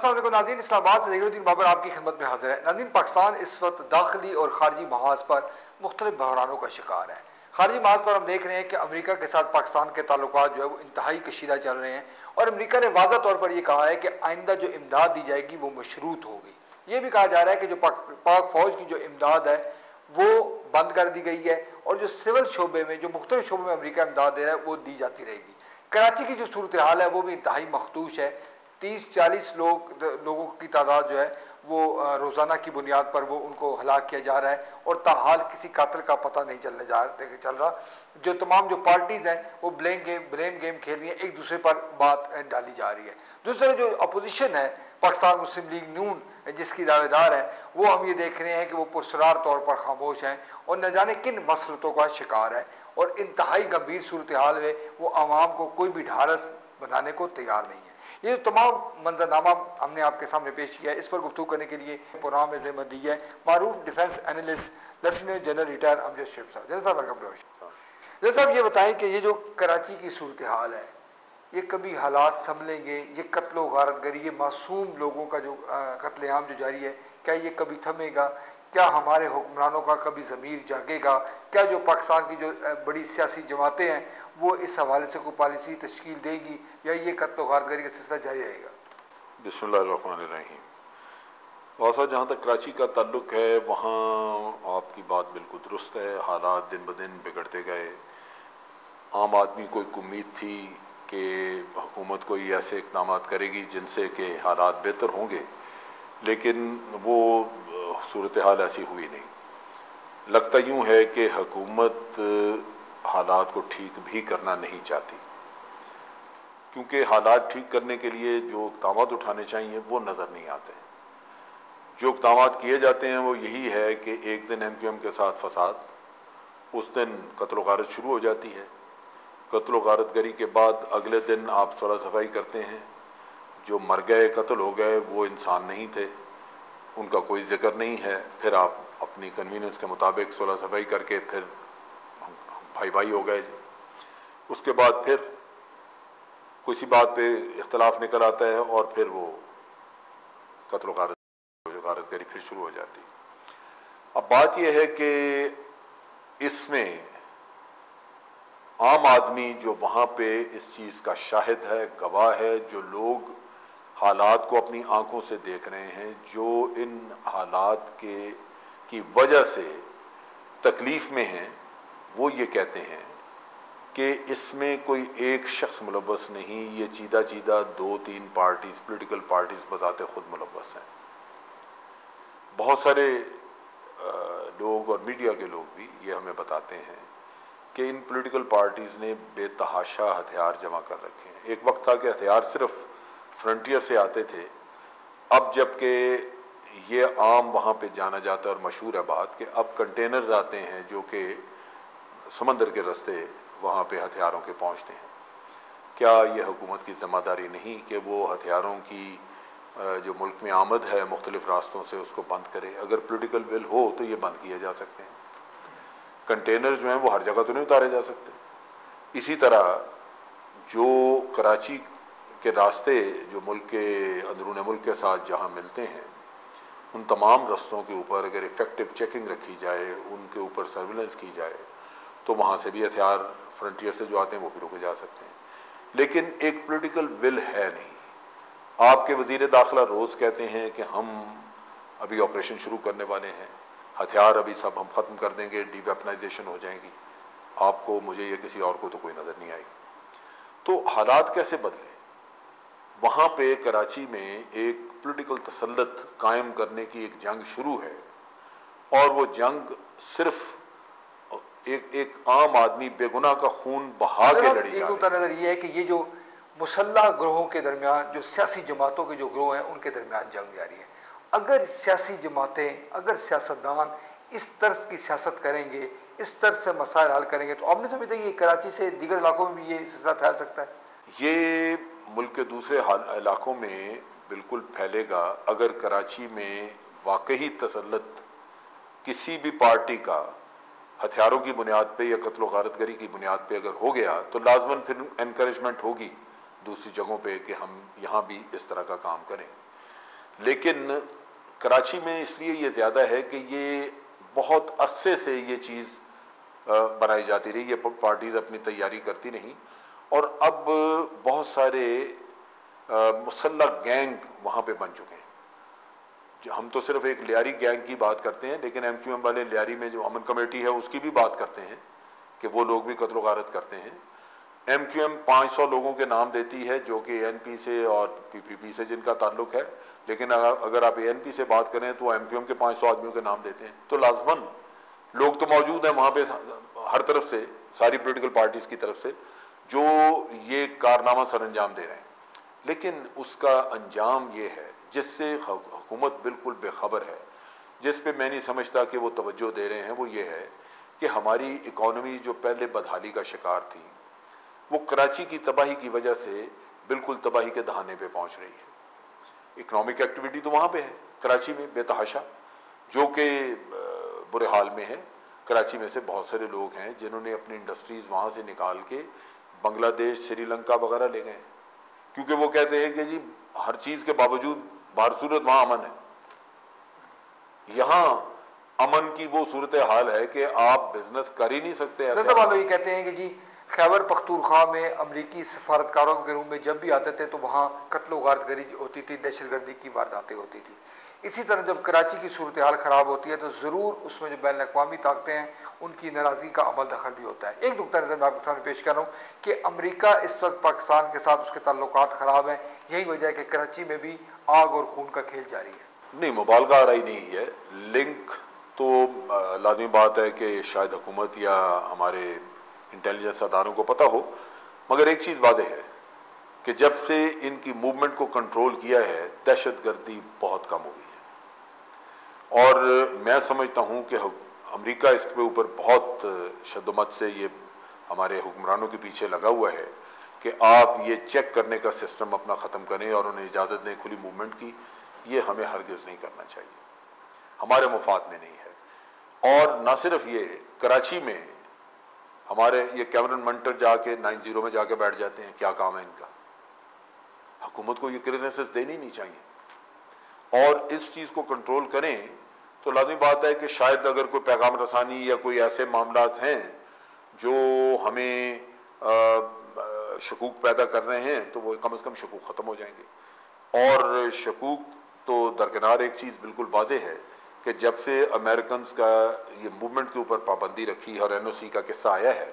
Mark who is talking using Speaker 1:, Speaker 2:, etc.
Speaker 1: السلام علیکم ناظرین، اسلام آباد سے ظہیر الدین بابر آپ کی خدمت میں حاضر ہے۔ ناظرین، پاکستان اس وقت داخلی اور خارجی محاذ پر مختلف بحرانوں کا شکار ہے۔ خارجی محاذ پر ہم دیکھ رہے ہیں کہ امریکہ کے ساتھ پاکستان کے تعلقات جو ہے وہ انتہائی کشیدہ چل رہے ہیں، اور امریکہ نے واضح طور پر یہ کہا ہے کہ آئندہ جو امداد دی جائے گی وہ مشروط ہوگی۔ یہ بھی کہا جا رہا ہے کہ جو پاک فوج کی جو امداد ہے وہ بند کر دی گئی ہے، اور جو سول شعبے میں، جو مختلف شعبوں میں امریکہ امداد دے رہا ہے وہ دی جاتی رہے گی۔ کراچی کی جو صورتحال ہے وہ بھی انتہائی مخدوش ہے۔ 30-40 لوگوں کی تعداد جو ہے وہ روزانہ کی بنیاد پر وہ ان کو ہلاک کیا جا رہا ہے، اور تاحال کسی قاتل کا پتہ نہیں چل رہا۔ جو تمام جو پارٹیز ہیں وہ بلیم گیم کھیل رہی ہیں، ایک دوسرے پر بات ڈالی جا رہی ہے۔ دوسرے جو اپوزیشن ہے پاکستان مسلم لیگ نون جس کی دعوے دار ہے، وہ ہم یہ دیکھ رہے ہیں کہ وہ پرسرار طور پر خاموش ہیں اور نہ جانے کن مسلطوں کا شکار ہے، اور انتہائی گمبھیر صورتحال میں وہ عوام کو کوئی بھی ڈھارس بنانے کو تیار نہیں ہے۔ یہ تمام منظرنامہ ہم نے آپ کے سامنے پیش کیا ہے۔ اس پر گفتگو کرنے کے لیے پروگرام میں ذمہ دی ہے معروف defence analyst lieutenant general retired Amjad Shaikh صاحب۔ جنرل صاحب ویلکم ٹو جنرل صاحب، یہ بتائیں کہ یہ جو کراچی کی صورتحال ہے یہ کبھی حالات سنبھلیں گے؟ یہ قتل و غارت گری، یہ معصوم لوگوں کا جو قتل عام جو جاری ہے، کیا یہ کبھی تھمے گا؟ کیا ہمارے حکمرانوں کا کبھی ضمیر جاگے گا؟ کیا جو پاکستان کی جو بڑی سیاسی جماعتیں ہیں وہ اس حوالے سے کوئی پالیسی تشکیل دے گی، یا یہ قتل و غارت گری کا سلسلہ جاری رہے گا؟
Speaker 2: بسم اللہ الرحمن الرحیم۔ واسطہ جہاں تک کراچی کا تعلق ہے، وہاں آپ کی بات بالکل درست ہے۔ حالات دن بدن بگڑتے گئے۔ عام آدمی کو ایک امید تھی کہ حکومت کوئی ایسے اقدامات کرے گی جن سے کہ حالات بہتر ہوں گے، لیکن وہ صورتحال ایسی ہوئی نہیں۔ لگتا یوں ہے کہ حکومت حالات کو ٹھیک بھی کرنا نہیں چاہتی، کیونکہ حالات ٹھیک کرنے کے لیے جو اقدامات اٹھانے چاہیے وہ نظر نہیں آتے ہیں۔ جو اقدامات کیے جاتے ہیں وہ یہی ہے کہ ایک دن ایم کیو ایم کے ساتھ فساد، اس دن قتل و غارت شروع ہو جاتی ہے۔ قتل و غارت گری کے بعد اگلے دن آپ صلح صفائی کرتے ہیں۔ جو مر گئے، قتل ہو گئے، وہ انسان نہیں تھے، ان کا کوئی ذکر نہیں ہے۔ پھر آپ اپنی کنویننس کے مطابق صلح صفائی کر کے پھر بھائی بھائی ہو گئے جی۔ اس کے بعد پھر کسی بات پہ اختلاف نکل آتا ہے اور پھر وہ قتل و غارت گری پھر شروع ہو جاتی۔ اب بات یہ ہے کہ اس میں عام آدمی جو وہاں پہ اس چیز کا شاہد ہے، گواہ ہے، جو لوگ حالات کو اپنی آنکھوں سے دیکھ رہے ہیں، جو ان حالات کی وجہ سے تکلیف میں ہیں، وہ یہ کہتے ہیں کہ اس میں کوئی ایک شخص ملوث نہیں، یہ چیدہ 2-3 پارٹیز، پولیٹیکل پارٹیز بذات خود ملوث ہیں۔ بہت سارے لوگ اور میڈیا کے لوگ بھی یہ ہمیں بتاتے ہیں کہ ان پولیٹیکل پارٹیز نے بے تحاشا ہتھیار جمع کر رکھے ہیں۔ ایک وقت تھا کہ ہتھیار صرف فرنٹیئر سے آتے تھے، اب جب کہ یہ عام وہاں پہ جانا جاتا ہے اور مشہور ہے بات کہ اب کنٹینرز آتے ہیں جو کہ سمندر کے راستے وہاں پہ ہتھیاروں کے پہنچتے ہیں۔ کیا یہ حکومت کی ذمہ داری نہیں کہ وہ ہتھیاروں کی جو ملک میں آمد ہے مختلف راستوں سے اس کو بند کرے؟ اگر پولیٹیکل ول ہو تو یہ بند کیے جا سکتے ہیں۔ کنٹینر جو ہیں وہ ہر جگہ تو نہیں اتارے جا سکتے۔ اسی طرح جو کراچی کے راستے جو ملک کے اندرون ملک کے ساتھ جہاں ملتے ہیں، ان تمام رستوں کے اوپر اگر ایفیکٹو چیکنگ رکھی جائے، ان کے اوپر سرویلنس کی جائے، تو وہاں سے بھی ہتھیار فرنٹیئر سے جو آتے ہیں وہ بھی روکے جا سکتے ہیں۔ لیکن ایک پولیٹیکل ول ہے نہیں۔ آپ کے وزیر داخلہ روز کہتے ہیں کہ ہم ابھی آپریشن شروع کرنے والے ہیں، ہتھیار ابھی سب ہم ختم کر دیں گے، ڈی ویپنائزیشن ہو جائیں گی۔ آپ کو، مجھے یا کسی اور کو تو کوئی نظر نہیں آئی۔ تو حالات کیسے بدلے؟ وہاں پہ کراچی میں ایک پولیٹیکل تسلط قائم کرنے کی ایک جنگ شروع ہے، اور وہ جنگ صرف ایک عام آدمی بے گناہ کا خون بہا کے لڑی جا رہی ہے۔
Speaker 1: ایک نقطہ نظر یہ ہے کہ یہ جو مسلح گروہوں کے درمیان، جو سیاسی جماعتوں کے جو گروہ ہیں، ان کے درمیان جنگ جاری ہے۔ اگر سیاسی جماعتیں، اگر سیاستدان اس طرز کی سیاست کریں گے، اس طرز سے مسائل حل کریں گے، تو آپ نے سمجھتے ہیں کہ کراچی سے دیگر علاقوں میں بھی یہ سلسلہ پھیل سکتا ہے؟
Speaker 2: یہ ملک کے دوسرے علاقوں میں بالکل پھیلے گا۔ اگر کراچی میں واقعی تسلط کسی بھی پارٹی کا ہتھیاروں کی بنیاد پہ یا قتل و غارت گری کی بنیاد پہ اگر ہو گیا، تو لازماً پھر انکریجمنٹ ہوگی دوسری جگہوں پہ کہ ہم یہاں بھی اس طرح کا کام کریں۔ لیکن کراچی میں اس لیے یہ زیادہ ہے کہ یہ بہت عرصے سے یہ چیز بنائی جاتی رہی، یہ پارٹیز اپنی تیاری کرتی نہیں، اور اب بہت سارے مسلح گینگ وہاں پہ بن چکے ہیں۔ ہم تو صرف ایک لیاری گینگ کی بات کرتے ہیں، لیکن ایم کیو ایم والے لیاری میں جو امن کمیٹی ہے اس کی بھی بات کرتے ہیں کہ وہ لوگ بھی قتل و غارت کرتے ہیں۔ ایم کیو ایم 500 لوگوں کے نام دیتی ہے جو کہ اے این پی سے اور پی پی پی سے جن کا تعلق ہے، لیکن اگر آپ اے این پی سے بات کریں تو ایم کیو ایم کے 500 آدمیوں کے نام دیتے ہیں، تو لازماً لوگ تو موجود ہیں وہاں پہ ہر طرف سے، ساری پولیٹیکل پارٹیز کی طرف سے، جو یہ کارنامہ سر انجام دے رہے ہیں۔ لیکن اس کا انجام یہ ہے جس سے حکومت بالکل بے خبر ہے، جس پہ میں نہیں سمجھتا کہ وہ توجہ دے رہے ہیں، وہ یہ ہے کہ ہماری اکانومی جو پہلے بدحالی کا شکار تھی، وہ کراچی کی تباہی کی وجہ سے بالکل تباہی کے دہانے پہ پہنچ رہی ہے۔ اکنامک ایکٹیویٹی تو وہاں پہ ہے کراچی میں بے تحاشا، جو کہ برے حال میں ہے۔ کراچی میں سے بہت سارے لوگ ہیں جنہوں نے اپنی انڈسٹریز وہاں سے نکال کے بنگلہ دیش، سری لنکا وغیرہ لے گئے، کیونکہ وہ کہتے ہیں کہ جی ہر چیز کے باوجود بہر صورت وہاں امن ہے۔ یہاں امن کی وہ صورتحال ہے کہ آپ بزنس کر ہی نہیں سکتے ایسے۔
Speaker 1: زیادہ والوں یہ کہتے ہیں کہ جی خیبر پختونخوا میں امریکی سفارتکاروں کے روم میں جب بھی آتے تھے تو وہاں قتل و غارت گری ہوتی تھی، دہشت گردی کی وارداتیں ہوتی تھی۔ اسی طرح جب کراچی کی صورتحال خراب ہوتی ہے تو ضرور اس میں جو بین الاقوامی طاقتیں ہیں ان کی ناراضگی کا عمل دخل بھی ہوتا ہے۔ ایک نقطہ نظر میں آپ کے سامنے پیش کر رہا ہوں کہ امریکہ اس وقت پاکستان کے ساتھ اس کے تعلقات خراب ہیں، یہی وجہ ہے کہ کراچی میں بھی آگ اور خون کا کھیل جاری ہے۔
Speaker 2: نہیں، مبالغہ آرائی نہیں ہے، لنک تو لازمی بات ہے کہ شاید حکومت یا ہمارے انٹیلیجنس اداروں کو پتہ ہو، مگر ایک چیز واضح ہے کہ جب سے ان کی موومنٹ کو کنٹرول کیا ہے دہشت گردی بہت کم ہو گئی ہے، اور میں سمجھتا ہوں کہ امریکہ اس کے اوپر بہت شد و مت سے یہ ہمارے حکمرانوں کے پیچھے لگا ہوا ہے کہ آپ یہ چیک کرنے کا سسٹم اپنا ختم کریں اور انہیں اجازت دیں کھلی موومنٹ کی۔ یہ ہمیں ہرگز نہیں کرنا چاہیے، ہمارے مفاد میں نہیں ہے۔ اور نہ صرف یہ، کراچی میں ہمارے یہ کیمرن منٹر جا کے 90 میں جا کے بیٹھ جاتے ہیں، کیا کام ہے ان کا؟ حکومت کو یہ کلیئرنسز دینی نہیں چاہیے، اور اس چیز کو کنٹرول کریں تو لازمی بات ہے کہ شاید اگر کوئی پیغام رسانی یا کوئی ایسے معاملات ہیں جو ہمیں شکوک پیدا کر رہے ہیں تو وہ کم از کم شکوک ختم ہو جائیں گے۔ اور شکوک تو درکنار ایک چیز بالکل واضح ہے کہ جب سے امریکنز کا یہ موومنٹ کے اوپر پابندی رکھی اور این او سی کا قصہ آیا ہے،